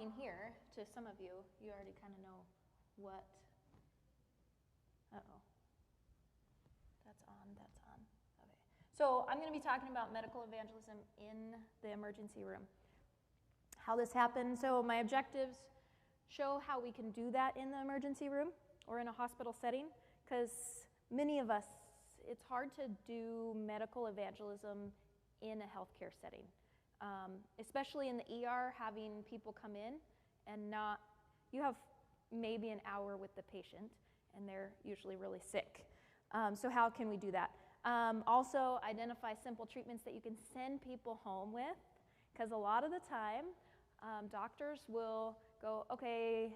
talking here to some of you, you already kind of know what. Uh-oh. That's on. Okay. So I'm going to be talking about medical evangelism in the emergency room. How this happens. So my objectives show how we can do that in the emergency room or in a hospital setting, because many of us, it's hard to do medical evangelism in a healthcare setting, especially in the ER, having people come in and you have maybe an hour with the patient, and they're usually really sick. So how can we do that? Also, identify simple treatments that you can send people home with, because a lot of the time, doctors will go, okay,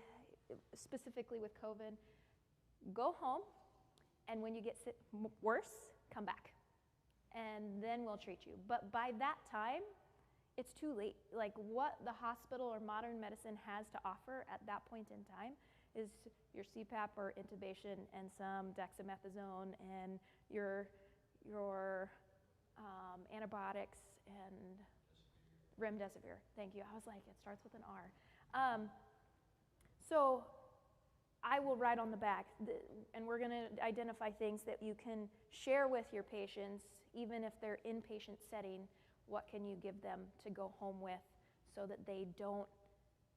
specifically with COVID, go home, and when you get worse, come back, and then we'll treat you. But by that time, it's too late. Like, what the hospital or modern medicine has to offer at that point in time is your CPAP or intubation and some dexamethasone and your antibiotics and remdesivir. Thank you. I was like, it starts with an R. So I will write on the back, and we're going to identify things that you can share with your patients, even if they're inpatient setting. What can you give them to go home with so that they don't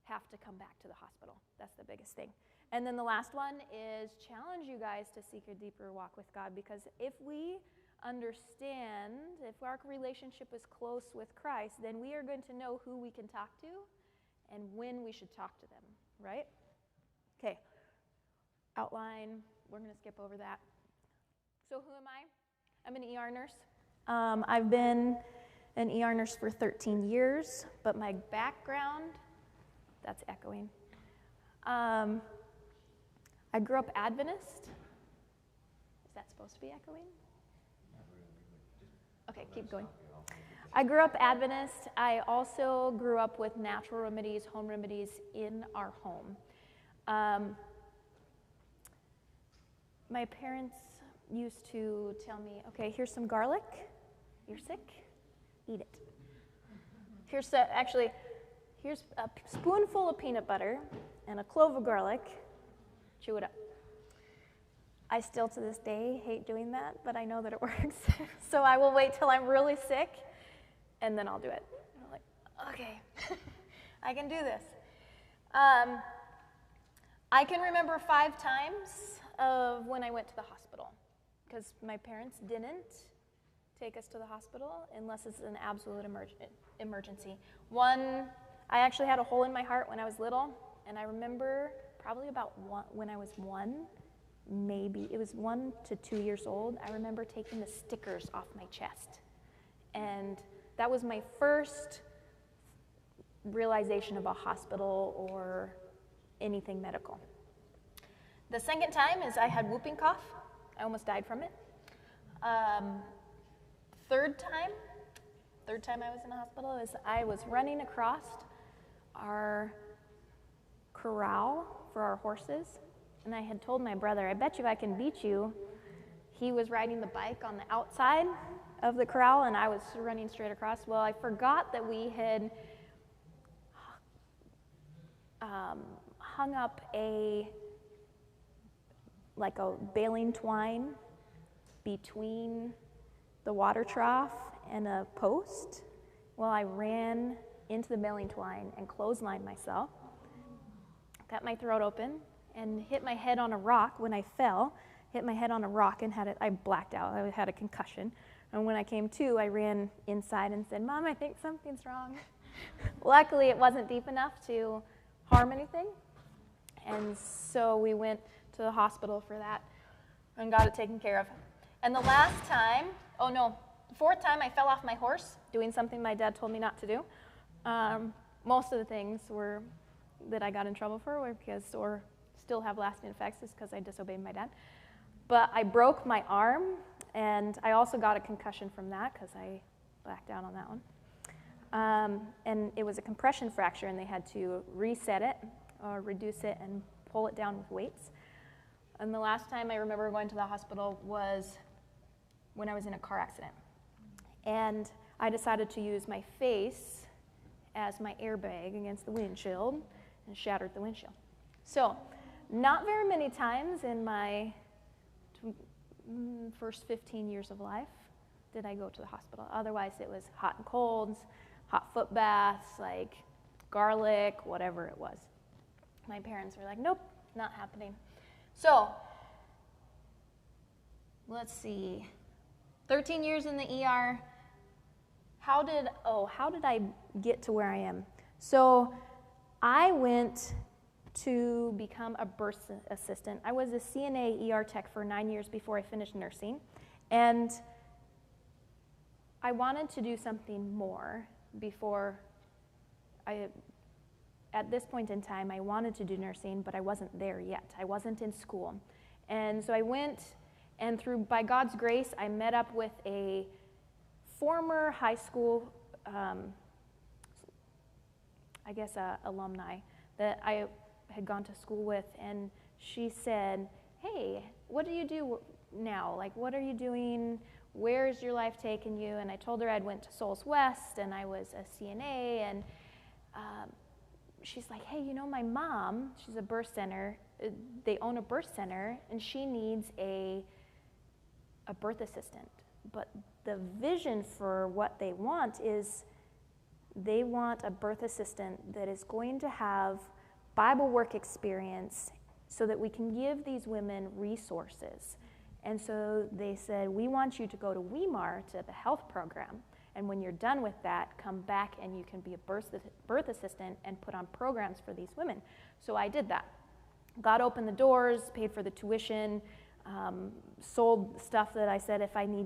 have to come back to the hospital? That's the biggest thing. And then the last one is challenge you guys to seek a deeper walk with God, because if we understand, if our relationship is close with Christ, then we are going to know who we can talk to and when we should talk to them, right? Okay. Outline, we're going to skip over that. So who am I? I'm an ER nurse. I've been an ER nurse for 13 years, but my background, that's echoing. I grew up Adventist. Is that supposed to be echoing? Okay, keep going. I grew up Adventist. I also grew up with natural remedies, home remedies in our home. My parents used to tell me, okay, here's some garlic. You're sick? Eat it. Here's a spoonful of peanut butter and a clove of garlic. Chew it up. I still to this day hate doing that, but I know that it works. So I will wait till I'm really sick, and then I'll do it. And I'm like, okay, I can do this. I can remember 5 times of when I went to the hospital, because my parents didn't take us to the hospital unless it's an absolute emergency. One, I actually had a hole in my heart when I was little, and I remember probably about when I was 1, maybe it was 1 to 2 years old, I remember taking the stickers off my chest. And that was my first realization of a hospital or anything medical. The second time is I had whooping cough. I almost died from it. Third time I was in the hospital is I was running across our corral for our horses, and I had told my brother, I bet you I can beat you. He was riding the bike on the outside of the corral, and I was running straight across. Well, I forgot that we had hung up a baling twine between the water trough and a post. Well, I ran into the baling twine and clotheslined myself, cut my throat open, and hit my head on a rock. When I fell, hit my head on a rock and I blacked out. I had a concussion. And when I came to, I ran inside and said, Mom, I think something's wrong. Luckily, it wasn't deep enough to harm anything. And so we went to the hospital for that and got it taken care of. And the last time, the 4th time I fell off my horse doing something my dad told me not to do. Most of the things that I got in trouble for were or still have lasting effects is because I disobeyed my dad. But I broke my arm, and I also got a concussion from that because I blacked out on that one. And it was a compression fracture, and they had to reset it or reduce it and pull it down with weights. And the last time I remember going to the hospital was when I was in a car accident. And I decided to use my face as my airbag against the windshield. and shattered the windshield. So, not very many times in my first 15 years of life did I go to the hospital. Otherwise, it was hot and colds, hot foot baths, like garlic, whatever it was. My parents were like, nope, not happening. So, let's see. 13 years in the ER. How did I get to where I am? So, I went to become a birth assistant. I was a CNA ER tech for 9 years before I finished nursing. And I wanted to do something more at this point in time, I wanted to do nursing, but I wasn't there yet. I wasn't in school. And so I went, and by God's grace, I met up with a former high school, alumni that I had gone to school with, and she said, hey, what do you do now? Like, what are you doing? Where's your life taking you? And I told her I'd went to Souls West, and I was a CNA, and she's like, hey, my mom, she's a birth center, they own a birth center, and she needs a birth assistant. But the vision for what they want is they want a birth assistant that is going to have Bible work experience so that we can give these women resources. And so they said, we want you to go to Weimar to the health program. And when you're done with that, come back and you can be a birth assistant and put on programs for these women. So I did that. God opened the doors, paid for the tuition, sold stuff that I said,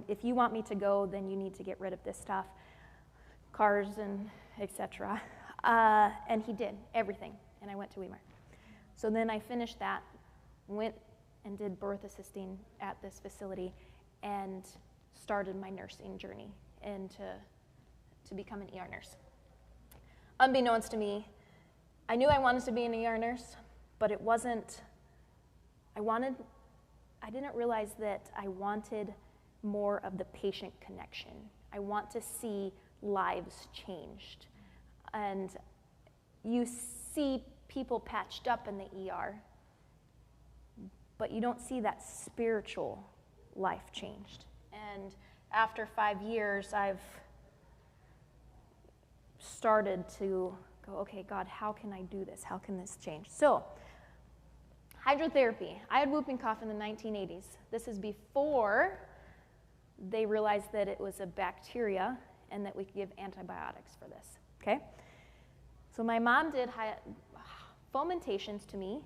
if you want me to go, then you need to get rid of this stuff, cars and etc. And he did everything, and I went to Weimar. So then I finished that, went and did birth assisting at this facility, and started my nursing journey and to become an ER nurse. Unbeknownst to me, I knew I wanted to be an ER nurse, but it wasn't, I didn't realize that I wanted more of the patient connection. I want to see lives changed. And you see people patched up in the ER, but you don't see that spiritual life changed. And after 5 years, I've started to go, okay, God, how can I do this? How can this change? So, hydrotherapy. I had whooping cough in the 1980s. This is before they realized that it was a bacteria and that we could give antibiotics for this, okay? So my mom did fomentations to me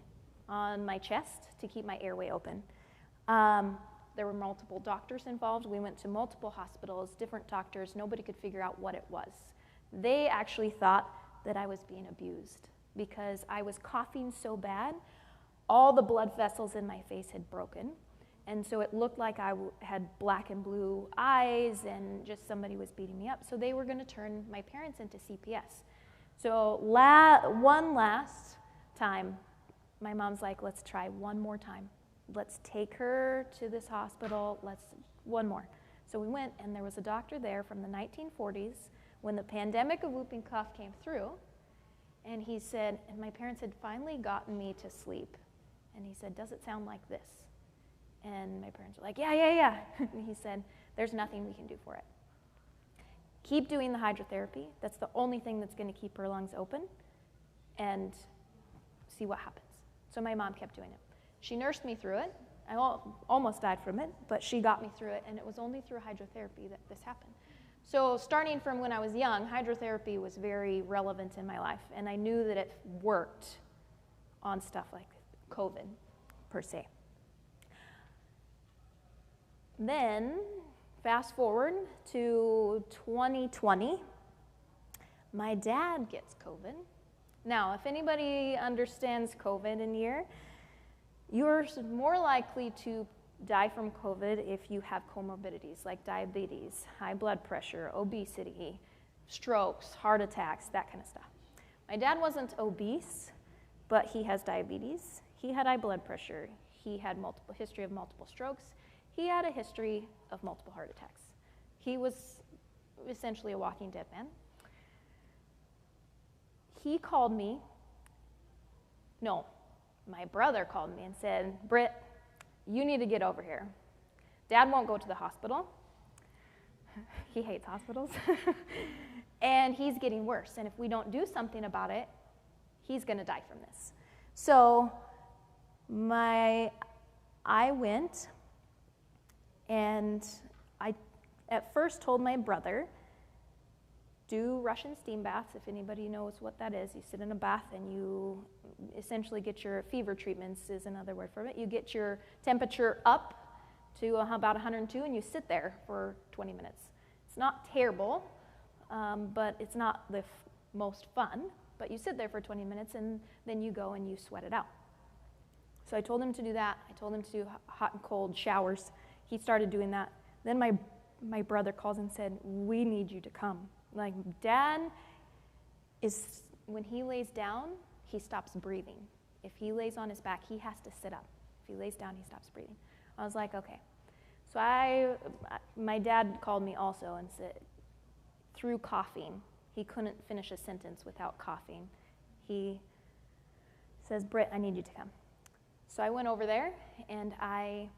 on my chest to keep my airway open. There were multiple doctors involved. We went to multiple hospitals, different doctors. Nobody could figure out what it was. They actually thought that I was being abused because I was coughing so bad. All the blood vessels in my face had broken. And so it looked like I had black and blue eyes and just somebody was beating me up. So they were going to turn my parents into CPS. So one last time, my mom's like, let's try one more time. Let's take her to this hospital. One more. So we went, and there was a doctor there from the 1940s when the pandemic of whooping cough came through. And he said, and my parents had finally gotten me to sleep. And he said, does it sound like this? And my parents were like, yeah. And he said, there's nothing we can do for it. Keep doing the hydrotherapy. That's the only thing that's going to keep her lungs open, and see what happens. So my mom kept doing it. She nursed me through it. I almost died from it, but she got me through it, and it was only through hydrotherapy that this happened. So starting from when I was young, hydrotherapy was very relevant in my life, and I knew that it worked on stuff like COVID, per se. Then, fast forward to 2020, my dad gets COVID. Now, if anybody understands COVID in here, you're more likely to die from COVID if you have comorbidities like diabetes, high blood pressure, obesity, strokes, heart attacks, that kind of stuff. My dad wasn't obese, but he has diabetes. He had high blood pressure. He had history of multiple strokes. He had a history of multiple heart attacks. He was essentially a walking dead man. He called me No, my brother called me and said, Britt, you need to get over here. Dad won't go to the hospital. He hates hospitals. And he's getting worse. And if we don't do something about it, he's going to die from this. So I went, and I at first told my brother, do Russian steam baths. If anybody knows what that is, you sit in a bath and you essentially get your fever treatments, is another word for it. You get your temperature up to about 102, and you sit there for 20 minutes. It's not terrible, but it's not the most fun. But you sit there for 20 minutes, and then you go and you sweat it out. So I told him to do that. I told him to do hot and cold showers. He started doing that. Then my brother calls and said, we need you to come. Like, Dad is, when he lays down, he stops breathing. If he lays on his back, he has to sit up. If he lays down, he stops breathing. I was like, okay. So my dad called me also and said, through coughing, he couldn't finish a sentence without coughing. He says, Britt, I need you to come. So I went over there, and I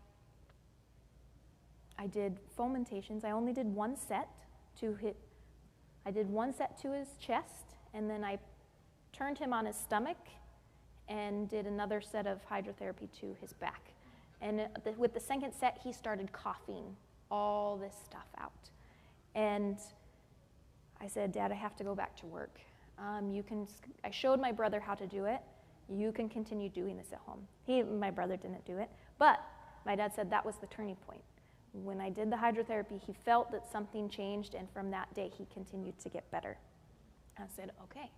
did fomentations. I only did one set to hit. I did one set to his chest, and then I turned him on his stomach and did another set of hydrotherapy to his back. And with the second set, he started coughing all this stuff out. And I said, Dad, I have to go back to work. I showed my brother how to do it. You can continue doing this at home. My brother didn't do it, but my dad said that was the turning point. When I did the hydrotherapy, he felt that something changed, and from that day, he continued to get better. I said, okay.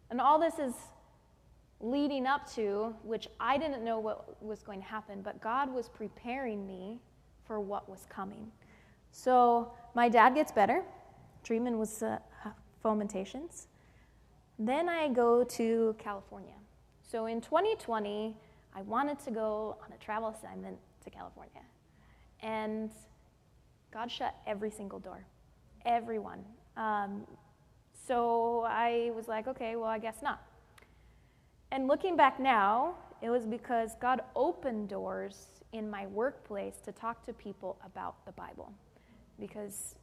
And all this is leading up to, which I didn't know what was going to happen, but God was preparing me for what was coming. So my dad gets better. Treatment was fomentations. Then I go to California. So in 2020, I wanted to go on a travel assignment to California. And God shut every single door, everyone. So I was like, okay, well, I guess not. And looking back now, it was because God opened doors in my workplace to talk to people about the Bible. Because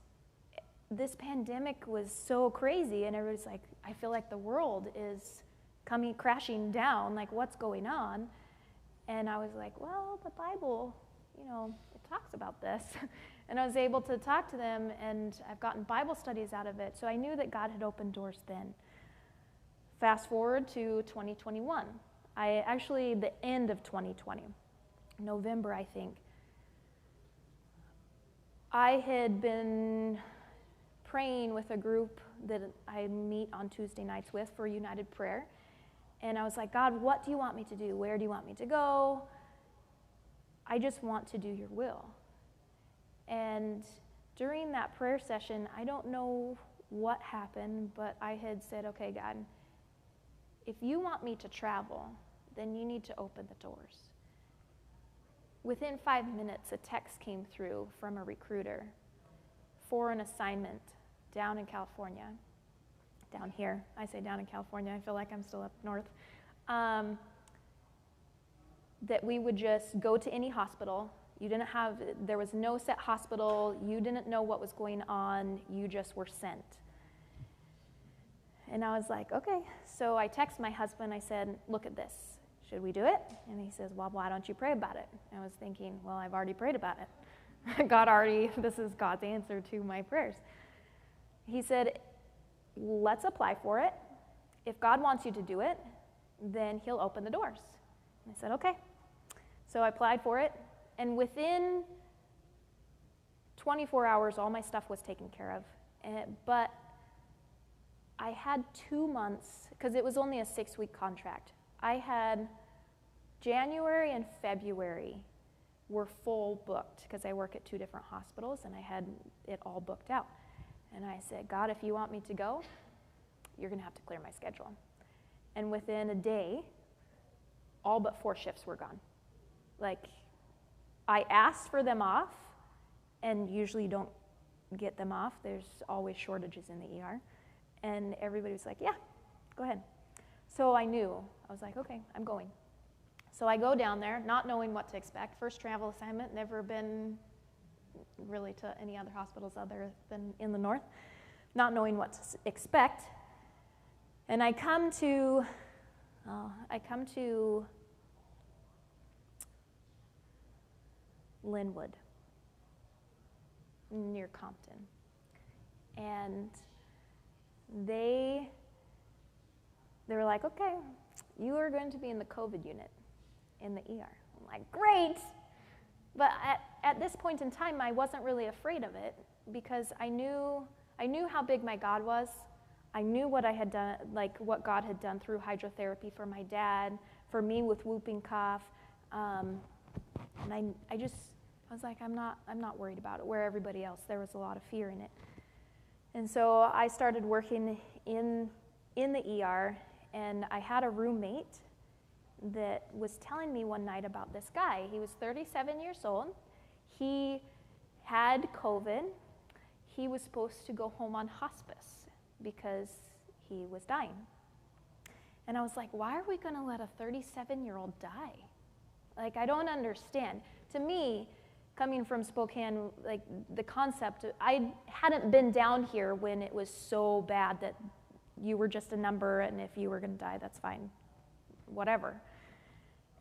this pandemic was so crazy, and everybody's like, I feel like the world is coming crashing down, like, what's going on? And I was like, well, the Bible, it talks about this. And I was able to talk to them, and I've gotten Bible studies out of it. So I knew that God had opened doors then. Fast forward to 2021. The end of 2020, November, I think, I had been praying with a group that I meet on Tuesday nights with for United Prayer. And I was like, God, what do you want me to do? Where do you want me to go? I just want to do your will. And during that prayer session, I don't know what happened, but I had said, okay, God, if you want me to travel, then you need to open the doors. Within 5 minutes, a text came through from a recruiter for an assignment down in California. Down here. I say down in California. I feel like I'm still up north. That we would just go to any hospital. There was no set hospital. You didn't know what was going on. You just were sent. And I was like, okay. So I texted my husband. I said, look at this. Should we do it? And he says, well, why don't you pray about it? And I was thinking, well, I've already prayed about it. This is God's answer to my prayers. He said, let's apply for it. If God wants you to do it, then he'll open the doors. And I said, okay. So I applied for it, and within 24 hours, all my stuff was taken care of. But I had 2 months, because it was only a 6-week contract. I had January and February were full booked, because I work at 2 different hospitals, and I had it all booked out. And I said, God, if you want me to go, you're going to have to clear my schedule. And within a day, all but 4 shifts were gone. Like, I asked for them off, and usually don't get them off. There's always shortages in the ER. And everybody was like, yeah, go ahead. So I knew. I was like, okay, I'm going. So I go down there, not knowing what to expect. First travel assignment, never been really to any other hospitals other than in the north, not knowing what to expect. And I come to Linwood, near Compton. And they were like, okay, you are going to be in the COVID unit in the ER. I'm like, great. But at this point in time, I wasn't really afraid of it because I knew how big my God was. I knew what I had done, like what God had done through hydrotherapy for my dad, for me with whooping cough. And I was like, I'm not worried about it. Where everybody else, there was a lot of fear in it. And so I started working in the ER, and I had a roommate that was telling me one night about this guy. He was 37 years old. He had COVID. He was supposed to go home on hospice because he was dying. And I was like, why are we going to let a 37-year-old die? Like, I don't understand. To me, coming from Spokane, like the concept, I hadn't been down here when it was so bad that you were just a number, and if you were going to die, that's fine, whatever.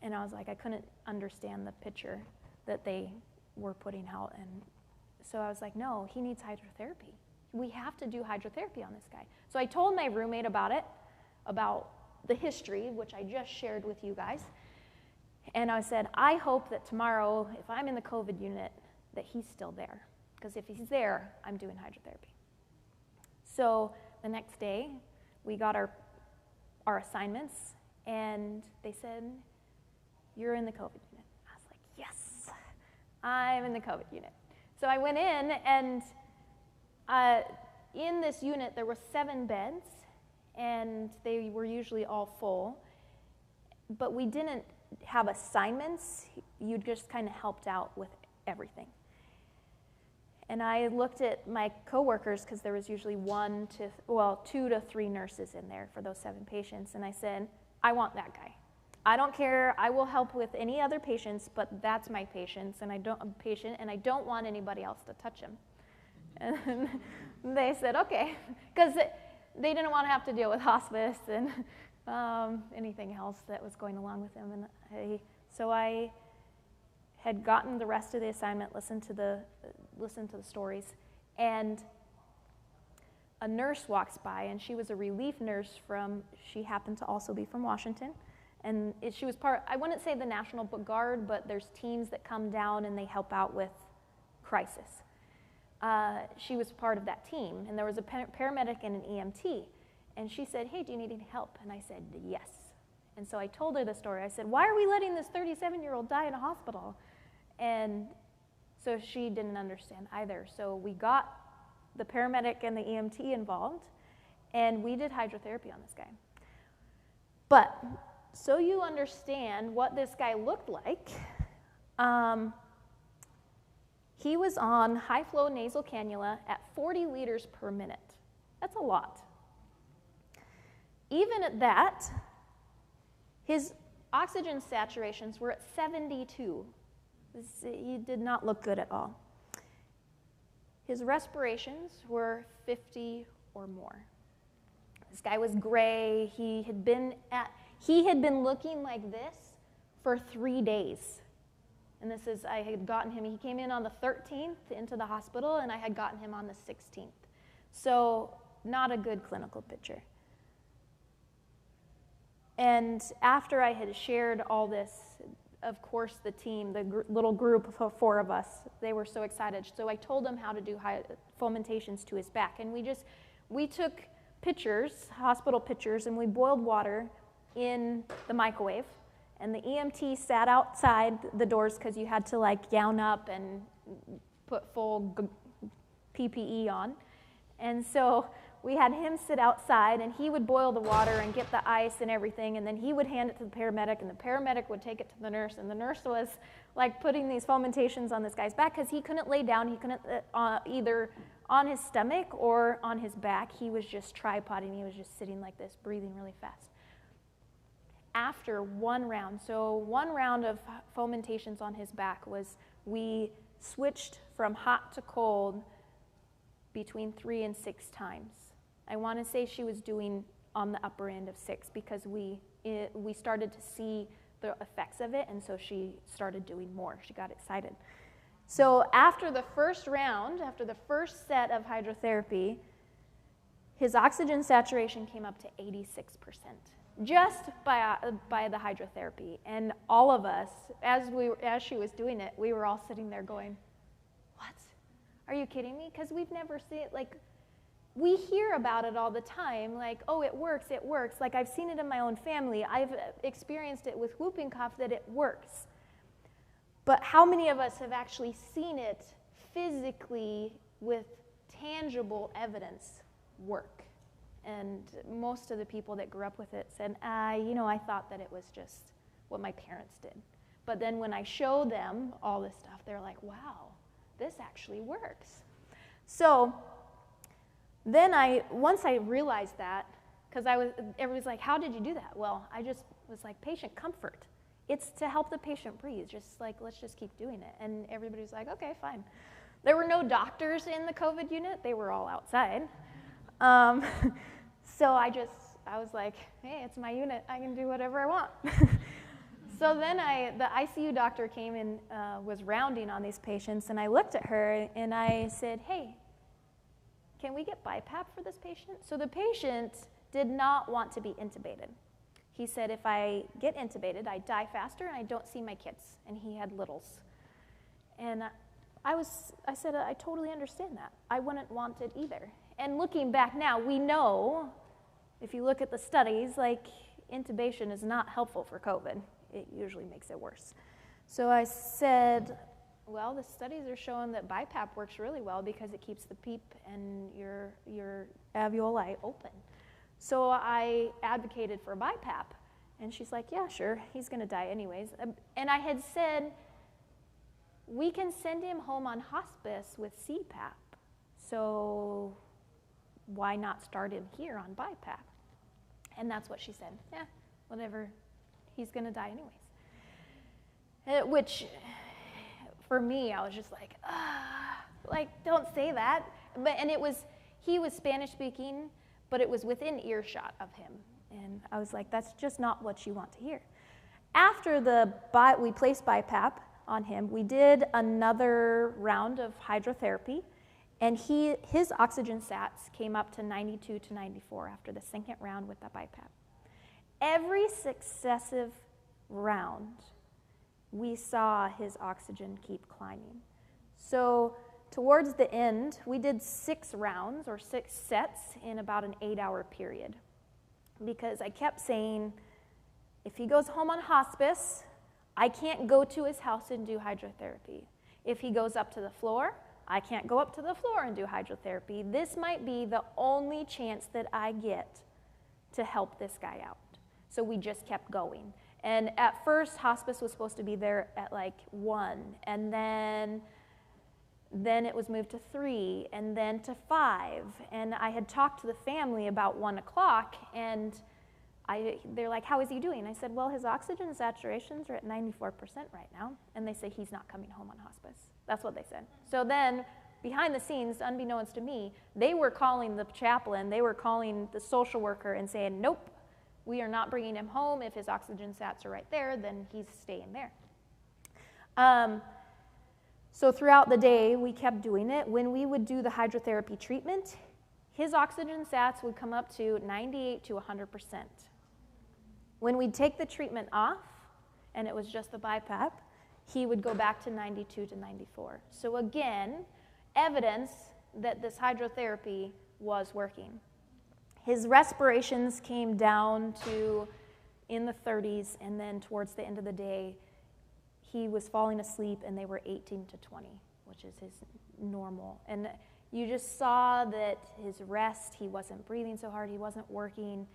And I was like, I couldn't understand the picture that they were putting out. And so I was like, no, he needs hydrotherapy. We have to do hydrotherapy on this guy. So I told my roommate about it, about the history, which I just shared with you guys. And I said, I hope that tomorrow, if I'm in the COVID unit, that he's still there. Because if he's there, I'm doing hydrotherapy. So the next day, we got our assignments, and they said, you're in the COVID unit. I was like, yes, I'm in the COVID unit. So I went in, and in this unit, there were 7 beds, and they were usually all full. But we didn't have assignments. You just kind of helped out with everything. And I looked at my coworkers, because there was usually 2 to 3 nurses in there for those 7 patients, and I said, I want that guy. I don't care. I will help with any other patients, but that's my patient, and I don't want anybody else to touch him. And they said, okay, because they didn't want to have to deal with hospice and anything else that was going along with him. And so I had gotten the rest of the assignment, listened to the stories, and a nurse walks by, and she was a relief nurse she happened to also be from Washington. And she was I wouldn't say the National Guard, but there's teams that come down and they help out with crisis. She was part of that team, and there was a paramedic and an EMT. And she said, hey, do you need any help? And I said, yes. And so I told her the story. I said, why are we letting this 37-year-old die in a hospital? And so she didn't understand either. So we got the paramedic and the EMT involved, and we did hydrotherapy on this guy. But so you understand what this guy looked like, he was on high-flow nasal cannula at 40 liters per minute. That's a lot. Even at that, his oxygen saturations were at 72. He did not look good at all. His respirations were 50 or more. This guy was gray. He had been looking like this for 3 days. And I had gotten him, he came in on the 13th into the hospital, and I had gotten him on the 16th. So not a good clinical picture. And after I had shared all this, of course, the team, the little group of 4 of us, they were so excited. So I told them how to do fomentations to his back. And we took pitchers, hospital pitchers, and we boiled water in the microwave. And the EMT sat outside the doors because you had to gown up and put full PPE on. And so we had him sit outside, and he would boil the water and get the ice and everything, and then he would hand it to the paramedic, and the paramedic would take it to the nurse, and the nurse was putting these fomentations on this guy's back because he couldn't lay down. He couldn't either on his stomach or on his back. He was just tripoding. He was just sitting like this, breathing really fast. after one round. So one round of fomentations on his back was, we switched from hot to cold between 3 and 6 times. I want to say she was doing on the upper end of 6 because we started to see the effects of it, and so she started doing more. She got excited. So after the first round, after the first set of hydrotherapy, his oxygen saturation came up to 86%, just by the hydrotherapy. And all of us, as she was doing it, we were all sitting there going, "What? Are you kidding me?" Because we've never seen it. Like, we hear about it all the time, like, "Oh, it works, it works." Like, I've seen it in my own family. I've experienced it with whooping cough, that it works. But how many of us have actually seen it physically with tangible evidence work? And most of the people that grew up with it said, I thought that it was just what my parents did. But then when I show them all this stuff, they're like, wow, this actually works. So then once I realized that, because everybody's like, how did you do that? Well, I just was like, patient comfort. It's to help the patient breathe, just like, let's just keep doing it. And everybody's like, okay, fine. There were no doctors in the COVID unit. They were all outside. So I was like, hey, it's my unit. I can do whatever I want. So then the ICU doctor came and was rounding on these patients, and I looked at her and I said, hey, can we get BiPAP for this patient? So the patient did not want to be intubated. He said, if I get intubated, I die faster and I don't see my kids. And he had littles. And I said, I totally understand that. I wouldn't want it either. And looking back now, we know, if you look at the studies, like, intubation is not helpful for COVID. It usually makes it worse. So I said, well, the studies are showing that BiPAP works really well because it keeps the PEEP and your alveoli open. So I advocated for BiPAP. And she's like, yeah, sure, he's going to die anyways. And I had said, we can send him home on hospice with CPAP. So why not start him here on BiPAP? And that's what she said. Yeah, whatever, he's going to die anyways. Which, for me, I was just like, don't say that. And he was Spanish speaking, but it was within earshot of him. And I was like, that's just not what you want to hear. After we placed BiPAP on him, we did another round of hydrotherapy, and his oxygen sats came up to 92 to 94 after the second round with the BiPAP. Every successive round, we saw his oxygen keep climbing. So towards the end, we did 6 rounds or 6 sets in about an 8-hour period. Because I kept saying, if he goes home on hospice, I can't go to his house and do hydrotherapy. If he goes up to the floor, I can't go up to the floor and do hydrotherapy. This might be the only chance that I get to help this guy out. So we just kept going. And at first, hospice was supposed to be there at like 1, and then it was moved to 3, and then to 5. And I had talked to the family about 1 o'clock, and they're like, how is he doing? I said, well, his oxygen saturations are at 94% right now. And they say he's not coming home on hospice. That's what they said. So then, behind the scenes, unbeknownst to me, they were calling the chaplain, they were calling the social worker and saying, nope, we are not bringing him home. If his oxygen sats are right there, then he's staying there. So throughout the day, we kept doing it. When we would do the hydrotherapy treatment, his oxygen sats would come up to 98 to 100%. When we'd take the treatment off, and it was just the BiPAP, he would go back to 92 to 94. So again, evidence that this hydrotherapy was working. His respirations came down to in the 30s, and then towards the end of the day, he was falling asleep, and they were 18 to 20, which is his normal. And you just saw that his rest, he wasn't breathing so hard, he wasn't working,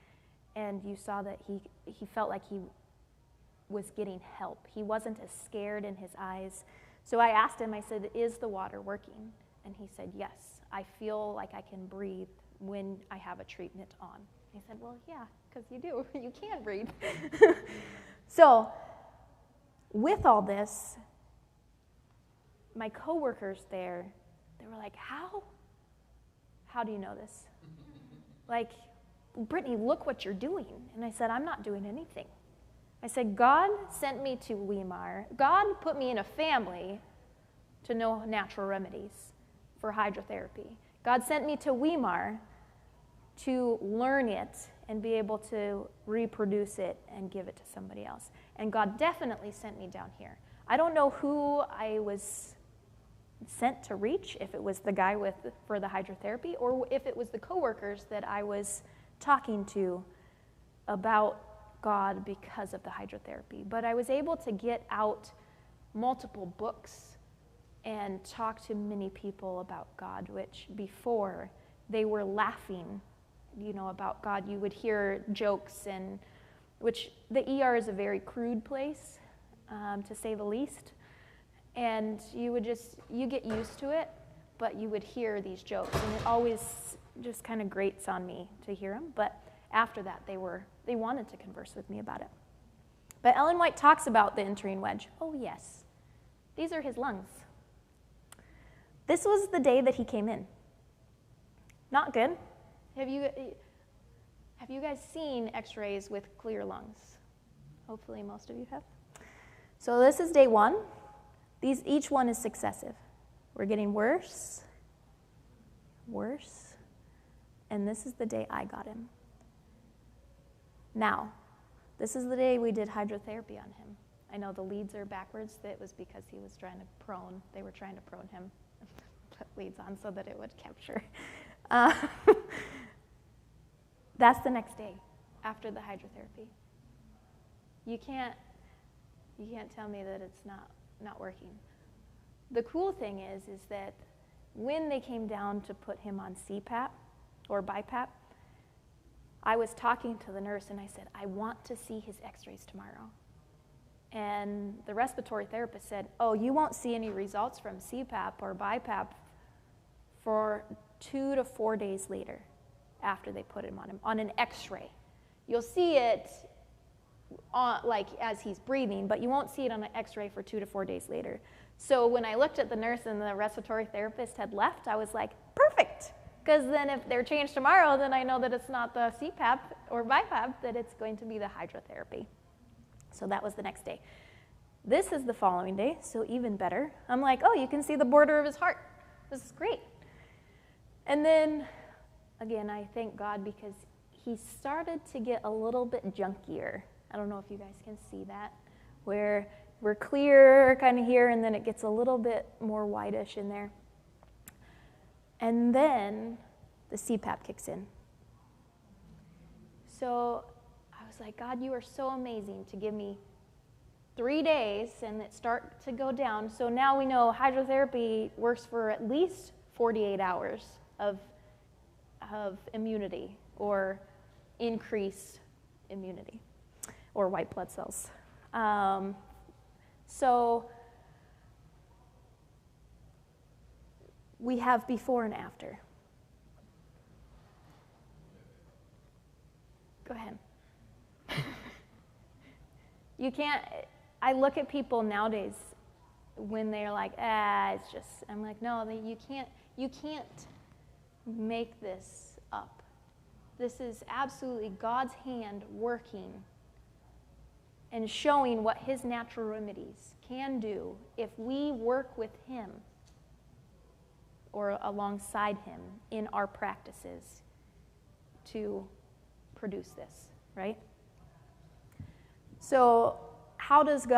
and you saw that he felt like he was getting help. He wasn't as scared in his eyes. So I asked him, I said, is the water working? And he said, yes, I feel like I can breathe when I have a treatment on. I said, well, yeah, because you do. You can read. So with all this, my coworkers there, they were like, how do you know this? Like, Brittany, look what you're doing. And I said, I'm not doing anything. I said, God sent me to Weimar. God put me in a family to know natural remedies for hydrotherapy. God sent me to Weimar to learn it and be able to reproduce it and give it to somebody else. And God definitely sent me down here. I don't know who I was sent to reach, if it was the guy for the hydrotherapy or if it was the coworkers that I was talking to about God because of the hydrotherapy. But I was able to get out multiple books and talk to many people about God, which before they were laughing, about God. You would hear jokes, and which the ER is a very crude place, to say the least. And you get used to it, but you would hear these jokes, and it always just kind of grates on me to hear them. But after that, they wanted to converse with me about it. But Ellen White talks about the entering wedge. Oh yes, these are his lungs. This was the day that he came in. Not good. Have you guys seen x-rays with clear lungs? Hopefully most of you have. So this is day 1. Each one is successive. We're getting worse, and this is the day I got him. Now, this is the day we did hydrotherapy on him. I know the leads are backwards. That was because he was trying to prone. They were trying to prone him, put leads on so that it would capture. That's the next day after the hydrotherapy. You can't tell me that it's not working. The cool thing is that when they came down to put him on CPAP or BiPAP, I was talking to the nurse and I said, I want to see his x-rays tomorrow. And the respiratory therapist said, oh, you won't see any results from CPAP or BiPAP for 2 to 4 days later after they put him on an x-ray. You'll see it as he's breathing, but you won't see it on an x-ray for 2 to 4 days later. So when I looked at the nurse and the respiratory therapist had left, I was like, perfect, because then if they're changed tomorrow, then I know that it's not the CPAP or BiPAP, that it's going to be the hydrotherapy. So that was the next day. This is the following day, so even better. I'm like, oh, you can see the border of his heart. This is great. And then, again, I thank God because he started to get a little bit junkier. I don't know if you guys can see that, where we're clear kind of here, and then it gets a little bit more whitish in there. And then the CPAP kicks in. So I was like, God, you are so amazing to give me 3 days and it start to go down. So now we know hydrotherapy works for at least 48 hours of immunity or increased immunity or white blood cells. So we have before and after. Go ahead. You can't, I look at people nowadays when they're like, it's just, I'm like, no, you can't make this up. This is absolutely God's hand working and showing what his natural remedies can do if we work with him or alongside him in our practices to produce this, right? So how does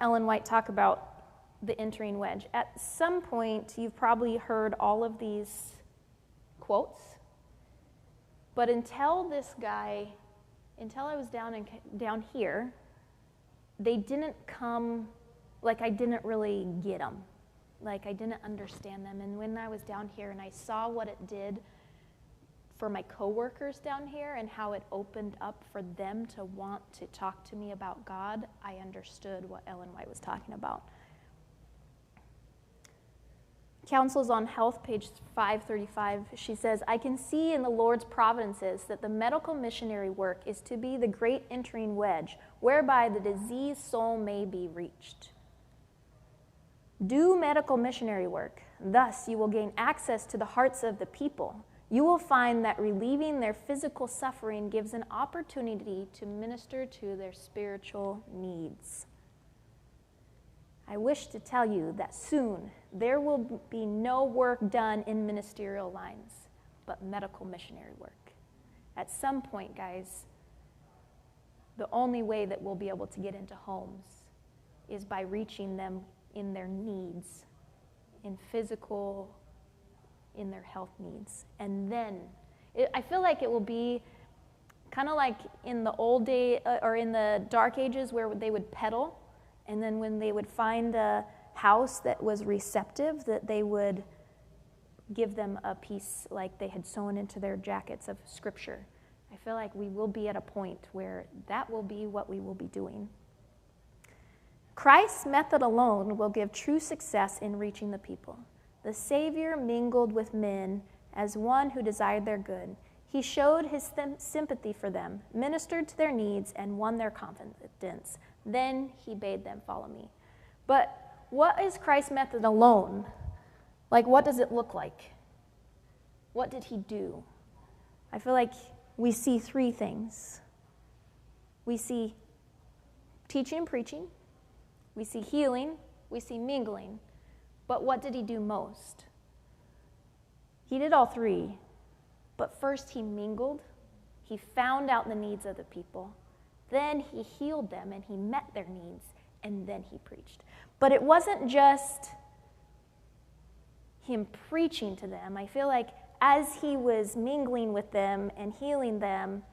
Ellen White talk about the entering wedge? At some point, you've probably heard all of these quotes, but until I was down here, they didn't come, like I didn't really get them. Like I didn't understand them. And when I was down here and I saw what it did for my coworkers down here and how it opened up for them to want to talk to me about God, I understood what Ellen White was talking about. Counsels on Health, page 535, she says, I can see in the Lord's providences that the medical missionary work is to be the great entering wedge whereby the diseased soul may be reached. Do medical missionary work. Thus, you will gain access to the hearts of the people. You will find that relieving their physical suffering gives an opportunity to minister to their spiritual needs. I wish to tell you that soon there will be no work done in ministerial lines, but medical missionary work. At some point, guys, the only way that we'll be able to get into homes is by reaching them in their needs, in physical, in their health needs. And then, I feel like it will be kind of like in the old day, or in the dark ages where they would peddle. And then when they would find a house that was receptive, that they would give them a piece like they had sewn into their jackets of scripture. I feel like we will be at a point where that will be what we will be doing. Christ's method alone will give true success in reaching the people. The Savior mingled with men as one who desired their good. He showed his sympathy for them, ministered to their needs, and won their confidence. Then he bade them follow me. But what is Christ's method alone? Like, what does it look like? What did he do? I feel like we see three things. We see teaching and preaching. We see healing. We see mingling. But what did he do most? He did all three. But first he mingled. He found out the needs of the people. Then he healed them and he met their needs, and then he preached. But it wasn't just him preaching to them. I feel like as he was mingling with them and healing them,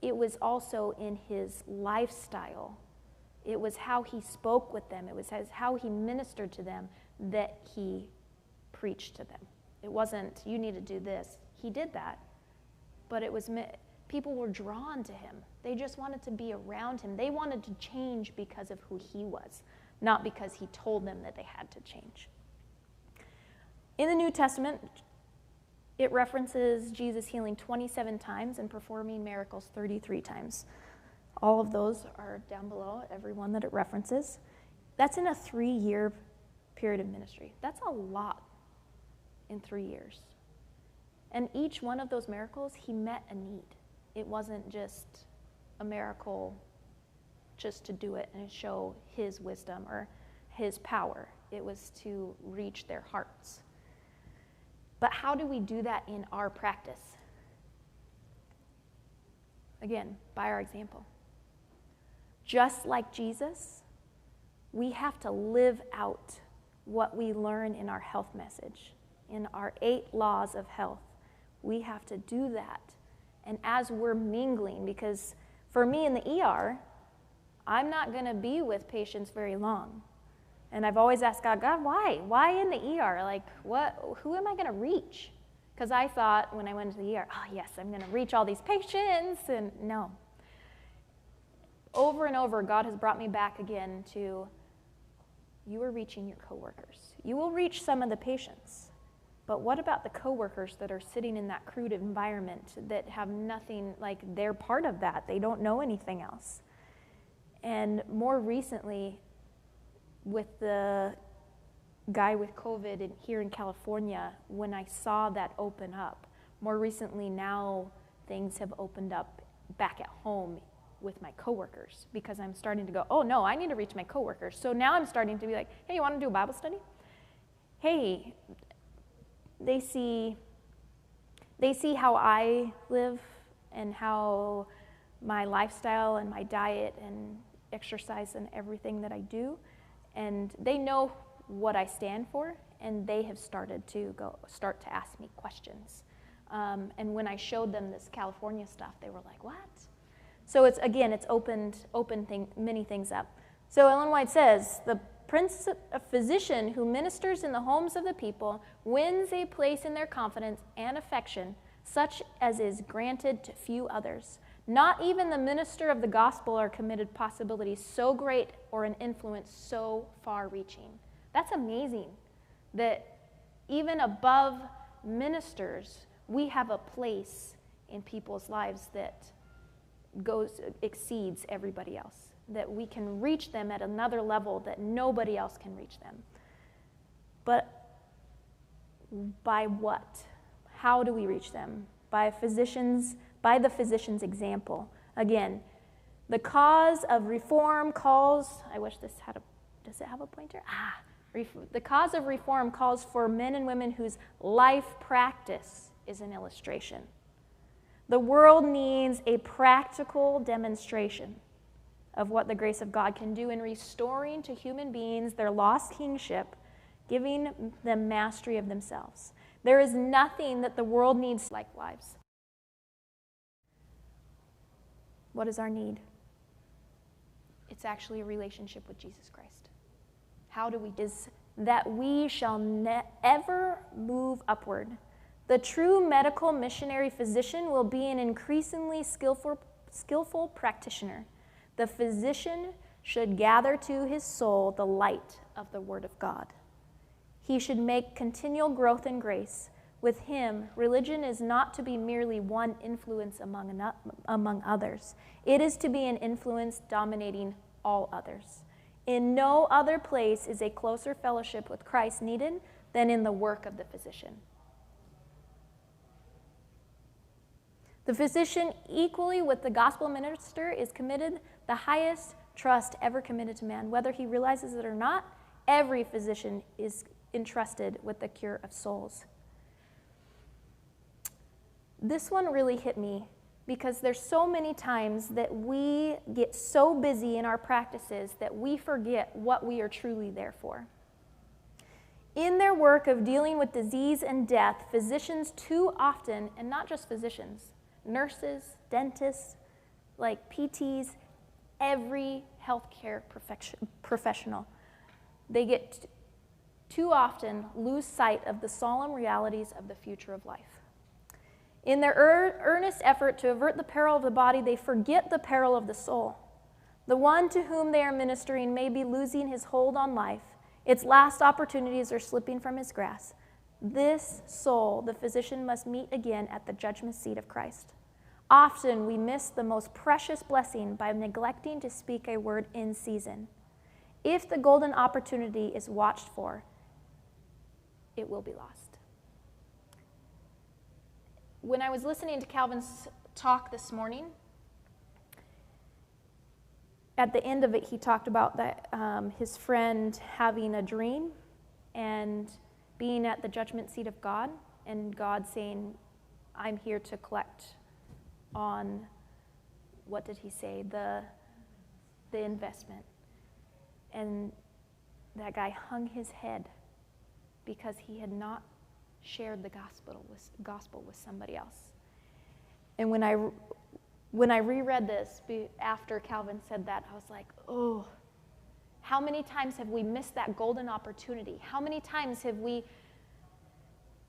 it was also in his lifestyle. It was how he spoke with them. It was how he ministered to them that he preached to them. It wasn't, you need to do this. He did that, but it was, people were drawn to him. They just wanted to be around him. They wanted to change because of who he was, not because he told them that they had to change. In the New Testament, it references Jesus healing 27 times and performing miracles 33 times. All of those are down below, every one that it references. That's in a 3-year period of ministry. That's a lot in 3 years. And each one of those miracles, he met a need. It wasn't just a miracle just to do it and show his wisdom or his power. It was to reach their hearts. But how do we do that in our practice? Again, by our example. Just like Jesus, we have to live out what we learn in our health message, in our 8 laws of health. We have to do that. And as we're mingling, because for me in the ER, I'm not going to be with patients very long. And I've always asked God, why? Why in the ER? Like, who am I going to reach? Because I thought when I went to the ER, oh yes, I'm going to reach all these patients. And no. Over and over, God has brought me back again to, you are reaching your coworkers. You will reach some of the patients. But what about the coworkers that are sitting in that crude environment that have nothing, like they're part of that. They don't know anything else. And more recently, with the guy with COVID here in California, when I saw that open up, more recently now things have opened up back at home with my coworkers because I'm starting to go, oh no, I need to reach my coworkers. So now I'm starting to be like, hey, you want to do a Bible study? Hey, they see how I live and how my lifestyle and my diet and exercise and everything that I do, and they know what I stand for, and they have started to start to ask me questions. And when I showed them this California stuff, they were like, what? So it's opened many things up. So Ellen White says, the physician who ministers in the homes of the people wins a place in their confidence and affection, such as is granted to few others. Not even the minister of the gospel are committed possibilities so great or an influence so far-reaching. That's amazing that Even above ministers, we have a place in people's lives that exceeds everybody else, that we can reach them at another level that nobody else can reach them. But by what? How do we reach them? By the physician's example. Again, the cause of reform calls, I wish this had does it have a pointer? The cause of reform calls for men and women whose life practice is an illustration. The world needs a practical demonstration of what the grace of God can do in restoring to human beings their lost kingship, giving them mastery of themselves. There is nothing that the world needs like lives. What is our need? It's actually a relationship with Jesus Christ. How do we do this? That we shall ever move upward. The true medical missionary physician will be an increasingly skillful practitioner. The physician should gather to his soul the light of the Word of God. He should make continual growth in grace. With him, religion is not to be merely one influence among others. It is to be an influence dominating all others. In no other place is a closer fellowship with Christ needed than in the work of the physician. The physician, equally with the gospel minister, is committed the highest trust ever committed to man. Whether he realizes it or not, every physician is entrusted with the cure of souls. This one really hit me because there's so many times that we get so busy in our practices that we forget what we are truly there for. In their work of dealing with disease and death, physicians too often, and not just physicians, nurses, dentists, like PTs, every healthcare professional, they get too often lose sight of the solemn realities of the future of life. In their earnest effort to avert the peril of the body, they forget the peril of the soul. The one to whom they are ministering may be losing his hold on life. Its last opportunities are slipping from his grasp. This soul, the physician must meet again at the judgment seat of Christ. Often we miss the most precious blessing by neglecting to speak a word in season. If the golden opportunity is watched for, it will be lost. When I was listening to Calvin's talk this morning, at the end of it, he talked about that his friend having a dream and being at the judgment seat of God, and God saying, I'm here to collect on, what did he say, the investment. And that guy hung his head because he had not shared the gospel with somebody else. And when I reread this after Calvin said that, I was like, oh, how many times have we missed that golden opportunity? How many times have we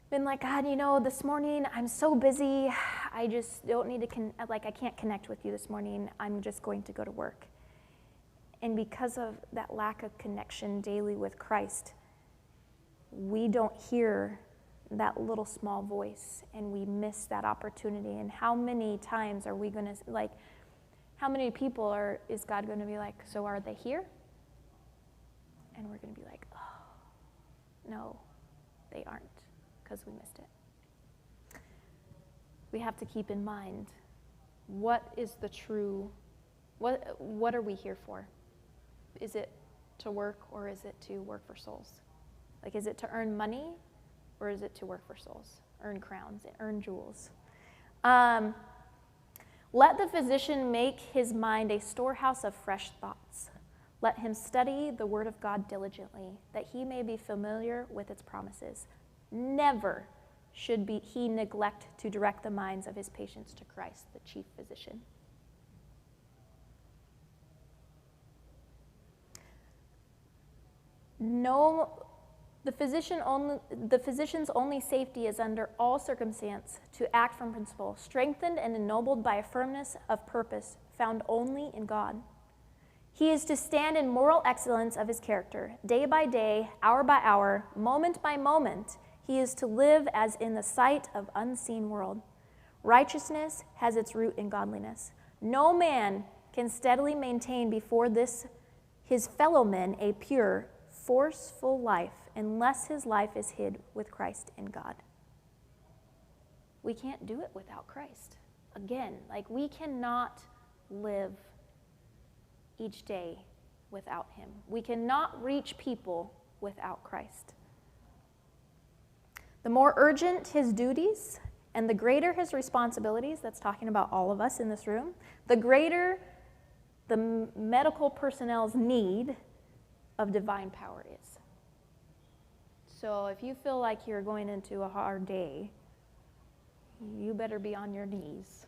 been like, God, this morning I'm so busy, I just don't need to, I can't connect with you this morning, I'm just going to go to work. And because of that lack of connection daily with Christ, we don't hear that little small voice, and we miss that opportunity. And how many times are we going to, how many people is God going to be like, so are they here? And we're going to be like, oh, no, they aren't, because we missed it. We have to keep in mind, what is the true, what are we here for? Is it to work, or is it to work for souls? Is it to earn money, or is it to work for souls? Earn crowns, earn jewels. Let the physician make his mind a storehouse of fresh thoughts. Let him study the word of God diligently, that he may be familiar with its promises. Never should he neglect to direct the minds of his patients to Christ, the chief physician. The physician's only safety is under all circumstance to act from principle, strengthened and ennobled by a firmness of purpose found only in God. He is to stand in moral excellence of his character. Day by day, hour by hour, moment by moment, He is to live as in the sight of unseen world. Righteousness has its root in godliness. No man can steadily maintain before his fellow men a pure, forceful life unless his life is hid with Christ in God. We can't do it without Christ. Again, we cannot live each day without him. We cannot reach people without Christ. The more urgent his duties and the greater his responsibilities, that's talking about all of us in this room, the greater the medical personnel's need of divine power is. So if you feel like you're going into a hard day, you better be on your knees.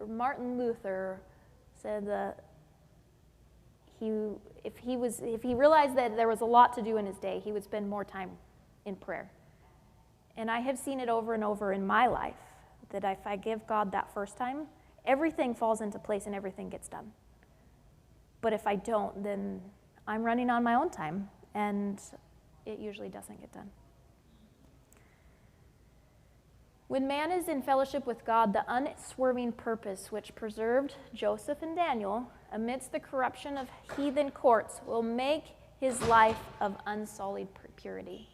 Martin Luther said that if he realized that there was a lot to do in his day, he would spend more time in prayer. And I have seen it over and over in my life, that if I give God that first time, everything falls into place and everything gets done. But if I don't, then I'm running on my own time, and it usually doesn't get done. When man is in fellowship with God, the unswerving purpose which preserved Joseph and Daniel amidst the corruption of heathen courts will make his life of unsullied purity.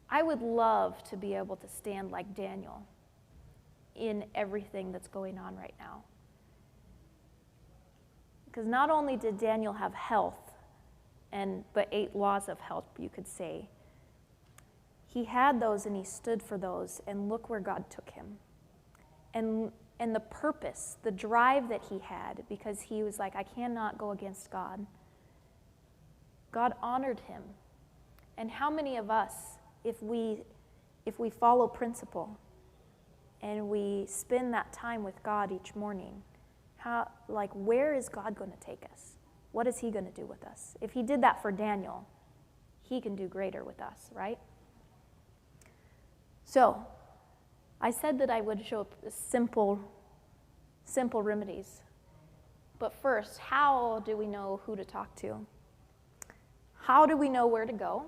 I would love to be able to stand like Daniel in everything that's going on right now. Because not only did Daniel have health, but 8 laws of health, you could say, he had those and he stood for those, and look where God took him. And the purpose, the drive that he had, because he was like, I cannot go against God. God honored him. And how many of us, if we follow principle and we spend that time with God each morning, where is God going to take us? What is he going to do with us? If he did that for Daniel, he can do greater with us, right? So, I said that I would show simple remedies. But first, how do we know who to talk to? How do we know where to go?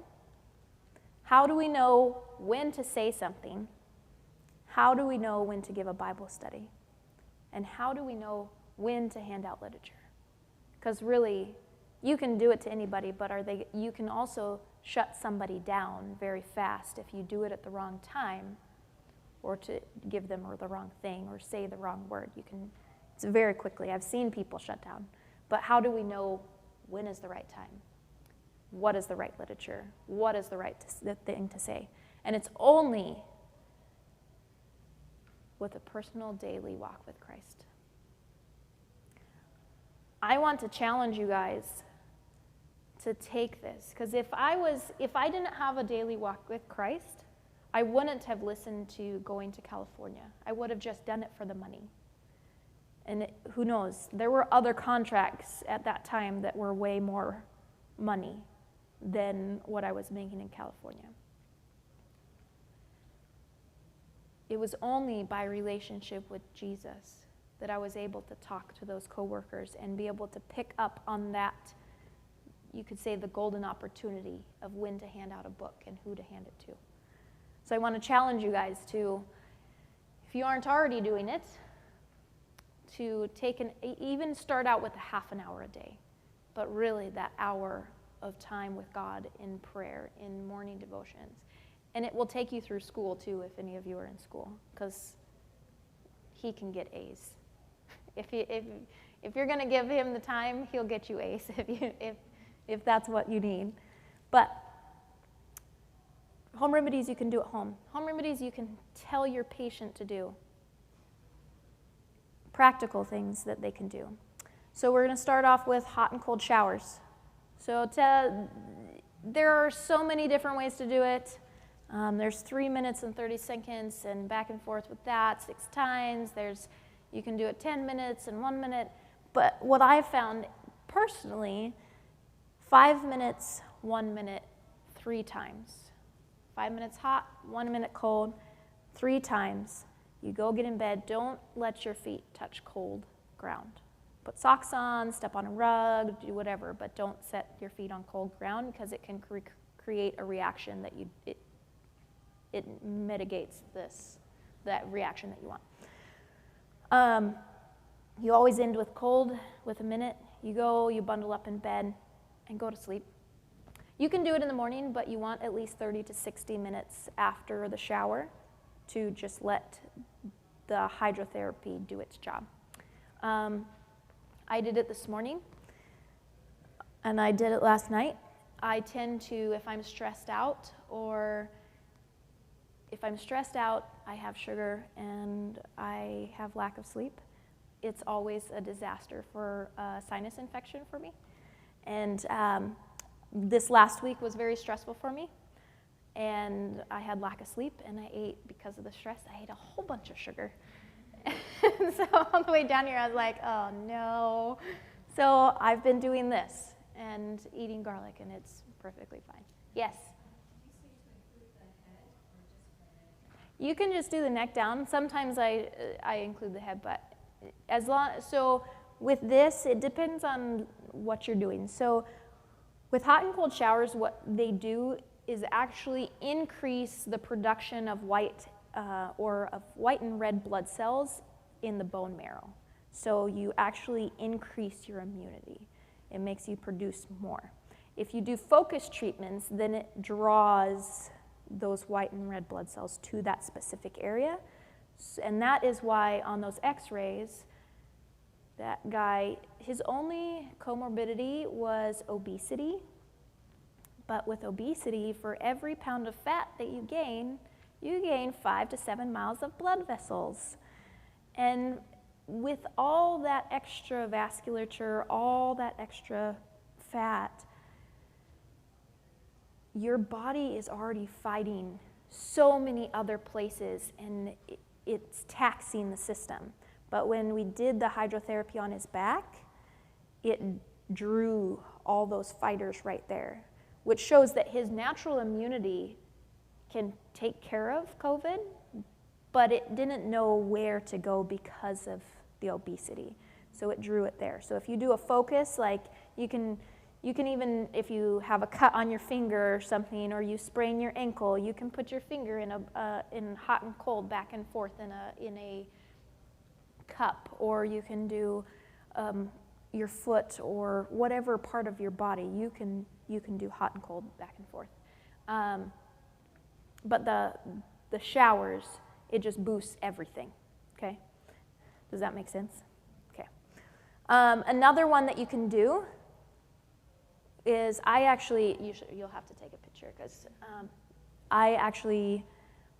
How do we know when to say something? How do we know when to give a Bible study? And how do we know when to hand out literature? Because really, you can do it to anybody, but you can also shut somebody down very fast if you do it at the wrong time, or to give them the wrong thing or say the wrong word. It's very quickly. I've seen people shut down. But how do we know when is the right time? What is the right literature? What is the right thing to say? And it's only with a personal daily walk with Christ. I want to challenge you guys to take this, because if I didn't have a daily walk with Christ, I wouldn't have listened to going to California. I would have just done it for the money. And who knows, there were other contracts at that time that were way more money than what I was making in California. It was only by relationship with Jesus that I was able to talk to those coworkers and be able to pick up on that, you could say, the golden opportunity of when to hand out a book and who to hand it to. So I want to challenge you guys to, if you aren't already doing it, to even start out with a half an hour a day, but really that hour of time with God in prayer, in morning devotions. And it will take you through school too, if any of you are in school, because he can get A's. If you're going to give him the time, he'll get you A's if that's what you need. But home remedies you can do at home. Home remedies you can tell your patient to do. Practical things that they can do. So we're going to start off with hot and cold showers. So there are so many different ways to do it. There's 3 minutes and 30 seconds and back and forth with that 6 times. You can do it 10 minutes and 1 minute. But what I found personally, 5 minutes, 1 minute, 3 times. 5 minutes hot, 1 minute cold, 3 times. You go get in bed. Don't let your feet touch cold ground. Put socks on, step on a rug, do whatever, but don't set your feet on cold ground because it can create a reaction that it mitigates that reaction that you want. You always end with cold, with a minute. You go, you bundle up in bed, and go to sleep. You can do it in the morning, but you want at least 30 to 60 minutes after the shower to just let the hydrotherapy do its job. I did it this morning, and I did it last night. I tend to, if I'm stressed out, I have sugar and I have lack of sleep, it's always a disaster for a sinus infection for me. And this last week was very stressful for me, and I had lack of sleep, and I ate, because of the stress, I ate a whole bunch of sugar. And so on the way down here, I was like, oh no. So I've been doing this and eating garlic, and it's perfectly fine. Yes? You can just do the neck down. Sometimes I include the head, but so with this, it depends on what you're doing. So with hot and cold showers, what they do is actually increase the production of white and red blood cells in the bone marrow. So you actually increase your immunity. It makes you produce more. If you do focus treatments, then it draws those white and red blood cells to that specific area. And that is why on those x-rays, that guy, his only comorbidity was obesity. But with obesity, for every pound of fat that you gain 5 to 7 miles of blood vessels. And with all that extra vasculature, all that extra fat, your body is already fighting so many other places, and it's taxing the system. But when we did the hydrotherapy on his back, it drew all those fighters right there, which shows that his natural immunity can take care of COVID, but it didn't know where to go because of the obesity. So it drew it there. So if you do a focus, like you can even, if you have a cut on your finger or something, or you sprain your ankle, you can put your finger in hot and cold back and forth in a cup, or you can do your foot or whatever part of your body. You can do hot and cold back and forth. But the showers, it just boosts everything. Okay, does that make sense? Okay. Another one that you can do is you'll have to take a picture, because I actually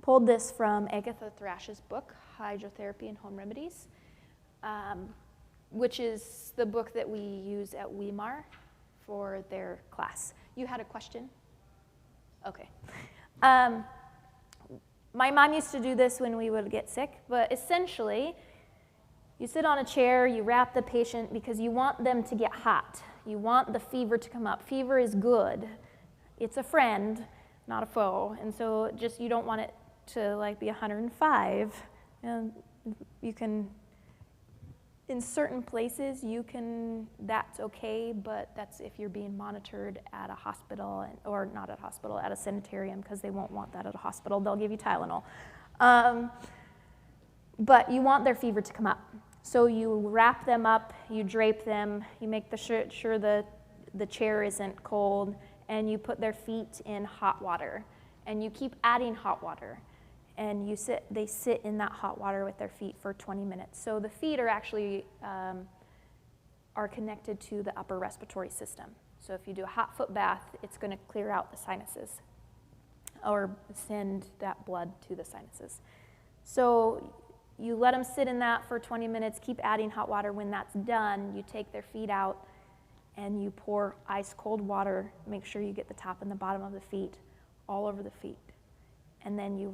pulled this from Agatha Thrash's book, Hydrotherapy and Home Remedies, which is the book that we use at Weimar for their class. You had a question? Okay. My mom used to do this when we would get sick, but essentially, you sit on a chair, you wrap the patient, because you want them to get hot. You want the fever to come up. Fever is good. It's a friend, not a foe. And so just, you don't want it to like be 105. And you can, in certain places, that's okay, but that's if you're being monitored at a hospital, or not at a hospital, at a sanitarium, because they won't want that at a hospital. They'll give you Tylenol. But you want their fever to come up. So you wrap them up, you drape them, you make sure the chair isn't cold, and you put their feet in hot water. And you keep adding hot water. And they sit in that hot water with their feet for 20 minutes. So the feet are actually are connected to the upper respiratory system. So if you do a hot foot bath, it's going to clear out the sinuses, or send that blood to the sinuses. So you let them sit in that for 20 minutes, keep adding hot water. When that's done, you take their feet out and you pour ice cold water. Make sure you get the top and the bottom of the feet all over the feet. And then you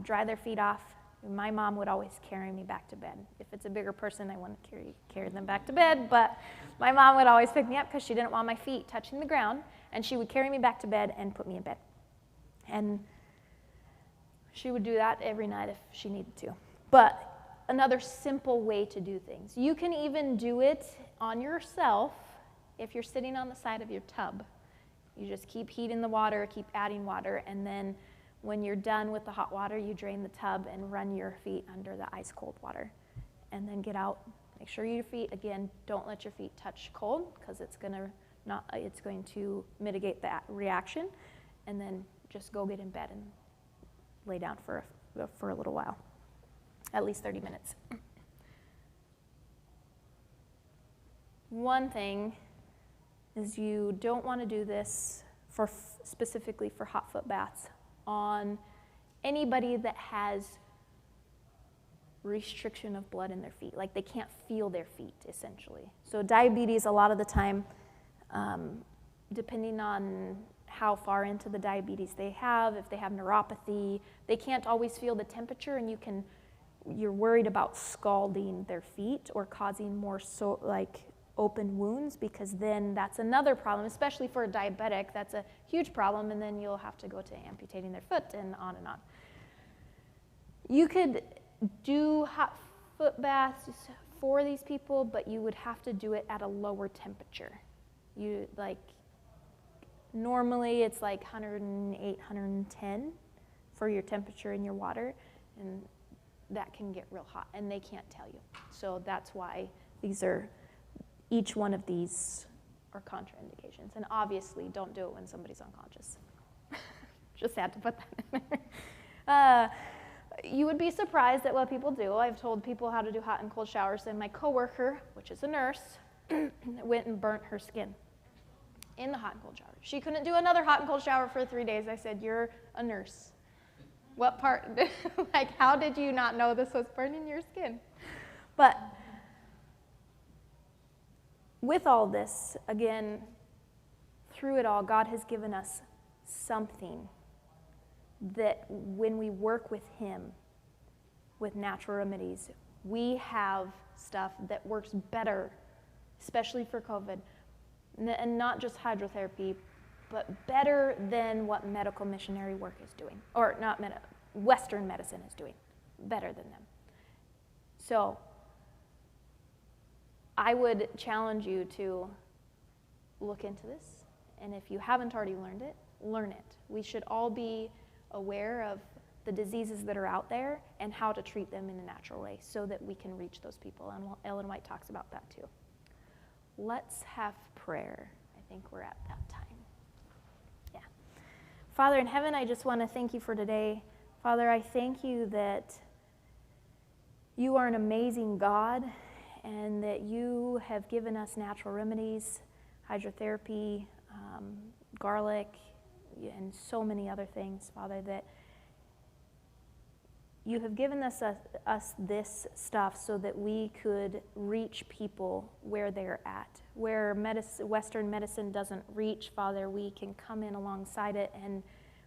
dry their feet off. My mom would always carry me back to bed. If it's a bigger person, I wouldn't carry them back to bed, but my mom would always pick me up because she didn't want my feet touching the ground, and she would carry me back to bed and put me in bed. And she would do that every night if she needed to. But another simple way to do things. You can even do it on yourself if you're sitting on the side of your tub. You just keep heating the water, keep adding water, and then when you're done with the hot water, you drain the tub and run your feet under the ice cold water. And then get out. Make sure your feet, again, don't let your feet touch cold because it's going to mitigate that reaction. And then just go get in bed and lay down for a little while, at least 30 minutes. One thing is you don't want to do this specifically for hot foot baths on anybody that has restriction of blood in their feet, like they can't feel their feet, essentially. So diabetes, a lot of the time, depending on how far into the diabetes they have, if they have neuropathy, they can't always feel the temperature, and you're worried about scalding their feet or causing more open wounds, because then that's another problem, especially for a diabetic. That's a huge problem, and then you'll have to go to amputating their foot and on and on. You could do hot foot baths for these people, but you would have to do it at a lower temperature. Normally it's like 108, 110 for your temperature in your water, and that can get real hot, and they can't tell you. So that's why each one of these are contraindications. And obviously, don't do it when somebody's unconscious. Just had to put that in there. You would be surprised at what people do. I've told people how to do hot and cold showers, and my coworker, which is a nurse, went and burnt her skin in the hot and cold shower. She couldn't do another hot and cold shower for 3 days. I said, "You're a nurse. What part, how did you not know this was burning your skin?" But with all this, again, through it all, God has given us something that when we work with Him, with natural remedies, we have stuff that works better, especially for COVID, and not just hydrotherapy, but better than what medical missionary work is doing, or not Western medicine is doing, better than them. So I would challenge you to look into this, and if you haven't already learned it, learn it. We should all be aware of the diseases that are out there and how to treat them in a natural way so that we can reach those people, and Ellen White talks about that too. Let's have prayer. I think we're at that time. Yeah. Father in heaven, I just want to thank you for today. Father, I thank you that you are an amazing God, and that you have given us natural remedies, hydrotherapy, garlic, and so many other things, Father, that you have given us this stuff so that we could reach people where they're at. Where Western medicine doesn't reach, Father, we can come in alongside it, and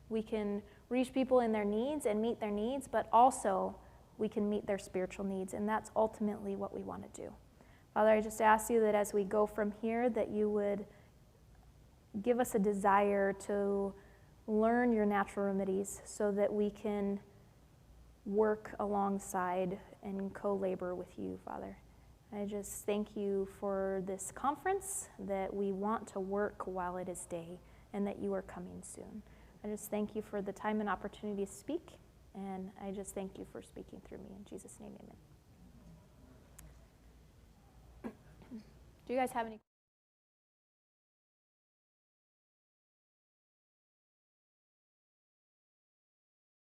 we can reach people in their needs and meet their needs, but also we can meet their spiritual needs, and that's ultimately what we want to do. Father, I just ask you that as we go from here, that you would give us a desire to learn your natural remedies so that we can work alongside and co-labor with you, Father. I just thank you for this conference, that we want to work while it is day, and that you are coming soon. I just thank you for the time and opportunity to speak, and I just thank you for speaking through me. In Jesus' name, amen. Do you guys have any